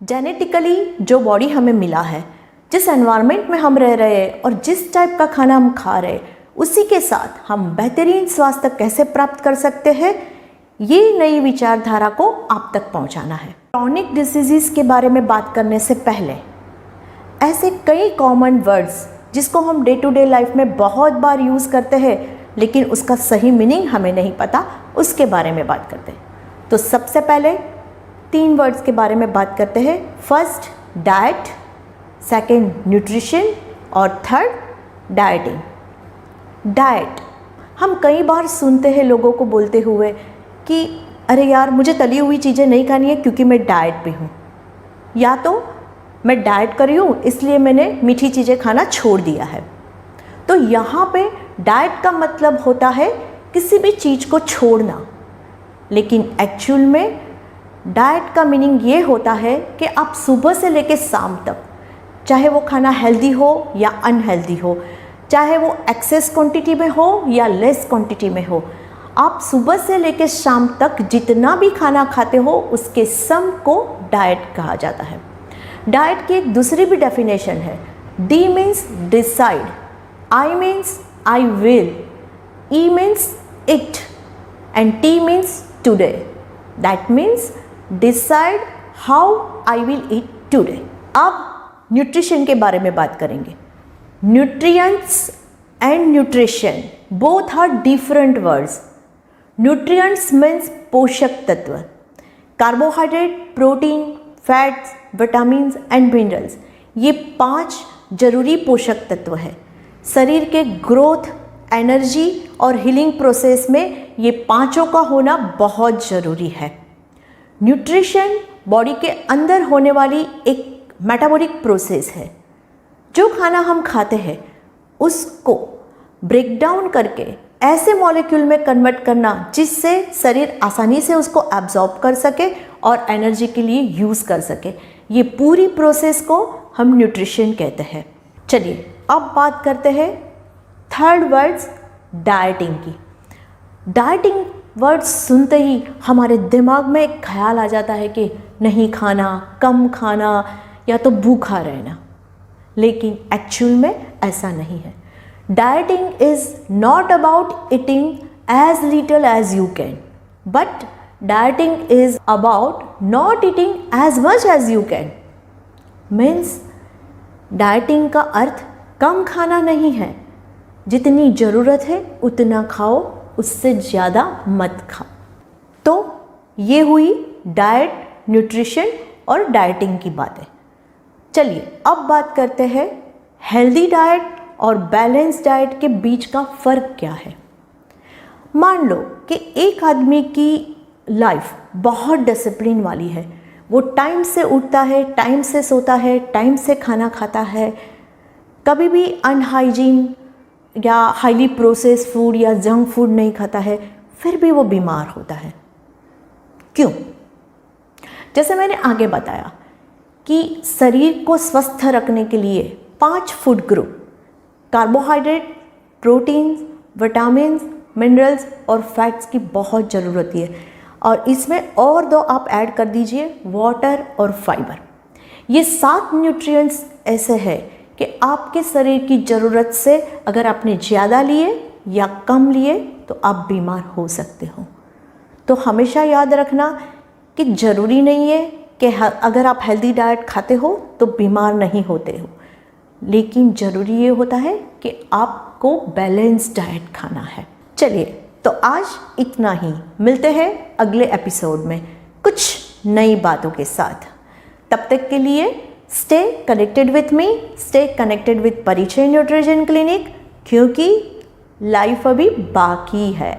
Genetically जो body हमें मिला है, जिस एनवायरनमेंट में हम रह रहे हैं और जिस टाइप का खाना हम खा रहे हैं, उसी के साथ हम बेहतरीन स्वास्थ्य कैसे प्राप्त कर सकते हैं, ये नई विचारधारा को आप तक पहुंचाना है। क्रॉनिक डिसीजेस के बारे में बात करने से पहले ऐसे कई कॉमन वर्ड्स जिसको हम डे टू डे लाइफ में बहुत बार यूज़ करते हैं लेकिन उसका सही मीनिंग हमें नहीं पता, उसके बारे में बात करते हैं। तो सबसे पहले 3 वर्ड्स के बारे में बात करते हैं। फर्स्ट डाइट, सेकंड न्यूट्रिशन और थर्ड डाइटिंग। डाइट हम कई बार सुनते हैं लोगों को बोलते हुए कि अरे यार मुझे तली हुई चीज़ें नहीं खानी है क्योंकि मैं डाइट पे हूँ, या तो मैं डाइट कर रही हूँ इसलिए मैंने मीठी चीज़ें खाना छोड़ दिया है। तो यहाँ पे डाइट का मतलब होता है किसी भी चीज़ को छोड़ना, लेकिन एक्चुअल में डाइट का मीनिंग ये होता है कि आप सुबह से लेकर शाम तक, चाहे वो खाना हेल्दी हो या अनहेल्दी हो, चाहे वो एक्सेस क्वांटिटी में हो या लेस क्वांटिटी में हो, आप सुबह से लेकर शाम तक जितना भी खाना खाते हो उसके सम को डाइट कहा जाता है। डाइट की एक दूसरी भी डेफिनेशन है। D means decide, I means I will, E means eat and T means today. That means decide how I will eat today. अब न्यूट्रिशन के बारे में बात करेंगे। Nutrients and nutrition both are different words. Nutrients means पोषक तत्व, carbohydrate, protein, fats, vitamins and minerals, ये 5 जरूरी पोषक तत्व है। शरीर के ग्रोथ, एनर्जी और हीलिंग प्रोसेस में ये पांचों का होना बहुत ज़रूरी है। न्यूट्रिशन बॉडी के अंदर होने वाली एक मेटाबॉलिक प्रोसेस है। जो खाना हम खाते हैं उसको ब्रेक डाउन करके ऐसे मॉलिक्यूल में कन्वर्ट करना जिससे शरीर आसानी से उसको एब्जॉर्ब कर सके और एनर्जी के लिए यूज़ कर सके, ये पूरी प्रोसेस को हम न्यूट्रिशन कहते हैं। चलिए अब बात करते हैं थर्ड वर्ड्स डाइटिंग की। डाइटिंग वर्ड्स सुनते ही हमारे दिमाग में एक ख्याल आ जाता है कि नहीं खाना, कम खाना या तो भूखा रहना, लेकिन एक्चुअल में ऐसा नहीं है। Dieting is not about eating as little as you can, but dieting is about not eating as much as you can. Means dieting का अर्थ कम खाना नहीं है, जितनी ज़रूरत है उतना खाओ, उससे ज़्यादा मत खाओ। तो ये हुई डाइट, न्यूट्रिशन और डाइटिंग की बातें। चलिए अब बात करते हैं हेल्दी डाइट और बैलेंस डाइट के बीच का फ़र्क क्या है। मान लो कि एक आदमी की लाइफ बहुत डिसिप्लिन वाली है, वो टाइम से उठता है, टाइम से सोता है, टाइम से खाना खाता है, कभी भी अनहाइजीन या हाईली प्रोसेस्ड फूड या जंक फूड नहीं खाता है, फिर भी वो बीमार होता है। क्यों? जैसे मैंने आगे बताया कि शरीर को स्वस्थ रखने के लिए 5 food group, carbohydrate, protein, vitamins, minerals और फैट्स की बहुत ज़रूरत है, और इसमें और 2 आप ऐड कर दीजिए, वाटर और फाइबर। ये 7 न्यूट्रिएंट्स ऐसे हैं कि आपके शरीर की ज़रूरत से अगर आपने ज़्यादा लिए या कम लिए तो आप बीमार हो सकते हो। तो हमेशा याद रखना कि ज़रूरी नहीं है कि अगर आप हेल्दी डाइट खाते हो तो बीमार नहीं होते हो, लेकिन ज़रूरी ये होता है कि आपको बैलेंस डाइट खाना है। चलिए तो आज इतना ही, मिलते हैं अगले एपिसोड में कुछ नई बातों के साथ। तब तक के लिए stay connected with me, stay connected with परिचय न्यूट्रिशन क्लिनिक, क्योंकि लाइफ अभी बाकी है।